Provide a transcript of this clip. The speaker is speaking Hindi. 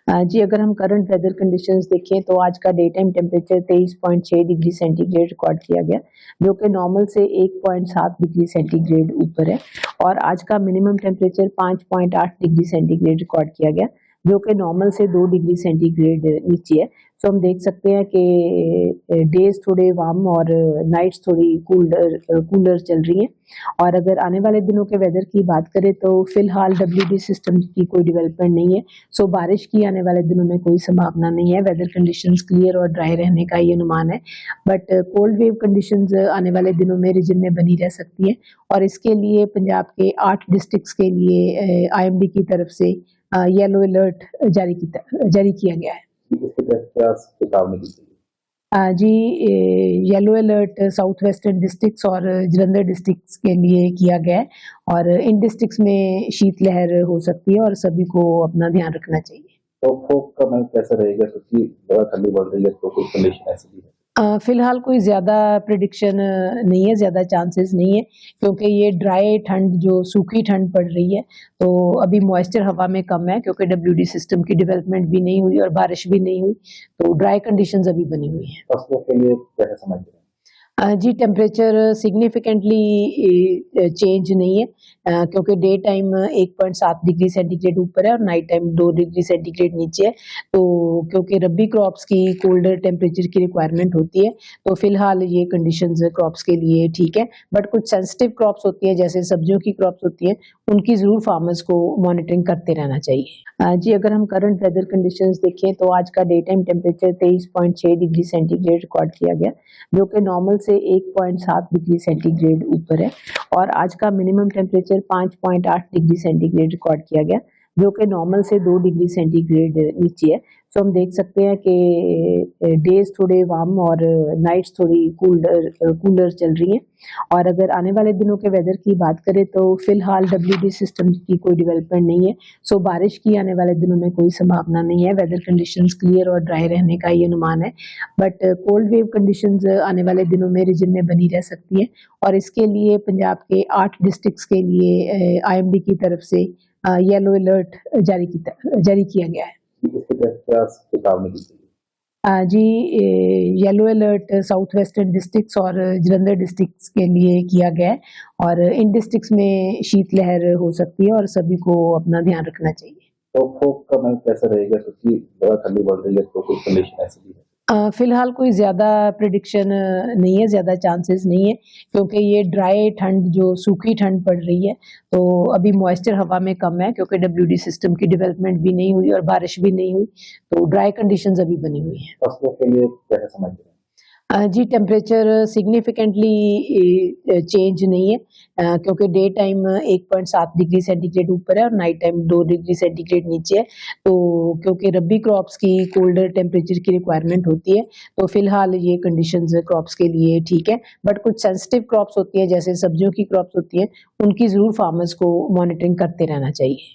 जी, अगर हम करंट वेदर कंडीशंस देखें तो आज का day time temperature 23.6 degree centigrade record किया गया, जो कि नॉर्मल से 1.7 डिग्री सेंटीग्रेड ऊपर है। और आज का minimum temperature 5.8 degree centigrade record किया गया, जो कि नॉर्मल से 2 डिग्री सेंटीग्रेड नीचे है। सो हम देख सकते हैं कि डेज थोड़े वार्म और नाइट्स थोड़ी कूलर चल रही हैं। और अगर आने वाले दिनों के वेदर की बात करें तो फिलहाल डब्ल्यूडी सिस्टम की कोई डेवलपमेंट नहीं है। सो बारिश की आने वाले दिनों में कोई संभावना नहीं है। वेदर कंडीशंस क्लियर और ड्राई रहने का ये अनुमान है, बट कोल्ड वेव कंडीशंस आने वाले दिनों में रीजन में बनी रह सकती है। और इसके लिए पंजाब के 8 डिस्ट्रिक्ट्स के लिए आईएमडी की तरफ से येलो अलर्ट जारी किया गया है। इसके तहत क्या चेतावनी दी गई? जी, yellow alert south western districts और जलंधर डिस्ट्रिक्ट्स के लिए किया गया है। और इन डिस्ट्रिक्ट्स में शीतलहर हो सकती है और सभी को अपना ध्यान रखना चाहिए। तो फोक का मैं कैसा रहेगा, क्योंकि ज़्यादा ठंडी बढ़ रही है तो कुछ कंडीशन ऐसी भी है? फिलहाल कोई ज़्यादा प्रेडिक्शन नहीं है, ज़्यादा चांसेस नहीं है, क्योंकि ये ड्राई ठंड जो सूखी ठंड पड़ रही है, तो अभी मॉइस्चर हवा में कम है, क्योंकि डब्ल्यूडी सिस्टम की डेवलपमेंट भी नहीं हुई और बारिश भी नहीं हुई, तो ड्राई कंडीशंस अभी बनी हुई हैं। फसलों के लिए कैसे समझते हैं? जी, टेम्परेचर सिग्निफिकेंटली चेंज नहीं है, क्योंकि डे टाइम 1.7 डिग्री सेंटीग्रेड ऊपर है और नाइट टाइम 2 डिग्री सेंटीग्रेड नीचे है। तो क्योंकि रबी क्रॉप्स की कोल्डर टेम्परेचर की रिक्वायरमेंट होती है, तो फिलहाल ये कंडीशंस क्रॉप्स के लिए ठीक है। बट कुछ सेंसिटिव क्रॉप्स होती है, जैसे सब्जियों की क्रॉप्स होती है, उनकी ज़रूर फार्मर्स को मॉनिटरिंग करते रहना चाहिए। जी, अगर हम करंट वेदर कंडीशंस देखें तो आज का day time temperature 23.6 degree centigrade record किया गया, जो कि नॉर्मल से 1.7 डिग्री सेंटीग्रेड ऊपर है। और आज का minimum temperature 5.8 degree centigrade record किया गया, जो कि नॉर्मल से 2 डिग्री सेंटीग्रेड नीचे है। सो हम देख सकते हैं कि डेज थोड़े वार्म और नाइट्स थोड़ी कूलर चल रही हैं। और अगर आने वाले दिनों के वेदर की बात करें तो फिलहाल डब्ल्यूडी सिस्टम की कोई डेवलपमेंट नहीं है। सो बारिश की आने वाले दिनों में कोई संभावना नहीं है। वेदर कंडीशंस क्लियर और ड्राई रहने का ये अनुमान है, बट कोल्ड वेव कंडीशंस आने वाले दिनों में रीजन में बनी रह सकती है। और इसके लिए पंजाब के 8 डिस्ट्रिक्ट्स के लिए आईएमडी की तरफ से येलो अलर्ट जारी किया गया है। इसके तहत क्या चेतावनी दी गई? जी, yellow alert south western districts और जलंधर डिस्ट्रिक्ट्स के लिए किया गया है। और इन डिस्ट्रिक्ट्स में शीतलहर हो सकती है और सभी को अपना ध्यान रखना चाहिए। तो फोक का मैं कैसा रहेगा, क्योंकि ज़्यादा ठंडी बढ़ रही है तो कुछ कंडीशन ऐसी भी है? फिलहाल कोई ज़्यादा प्रेडिक्शन नहीं है, ज़्यादा चांसेस नहीं है, क्योंकि ये ड्राई ठंड जो सूखी ठंड पड़ रही है, तो अभी मॉइस्चर हवा में कम है, क्योंकि डब्ल्यूडी सिस्टम की डेवलपमेंट भी नहीं हुई और बारिश भी नहीं हुई, तो ड्राई कंडीशंस अभी बनी हुई हैं। फसलों के लिए कैसे समझते हैं? जी, टेम्परेचर सिग्निफिकेंटली चेंज नहीं है, क्योंकि डे टाइम 1.7 डिग्री सेंटीग्रेड ऊपर है और नाइट टाइम 2 डिग्री सेंटीग्रेड नीचे है। तो क्योंकि रबी क्रॉप्स की कोल्डर टेम्परेचर की रिक्वायरमेंट होती है, तो फिलहाल ये कंडीशंस क्रॉप्स के लिए ठीक है। बट कुछ सेंसिटिव क्रॉप्स होती है, जैसे सब्जियों की क्रॉप्स होती है, उनकी ज़रूर फार्मर्स को मॉनिटरिंग करते रहना चाहिए।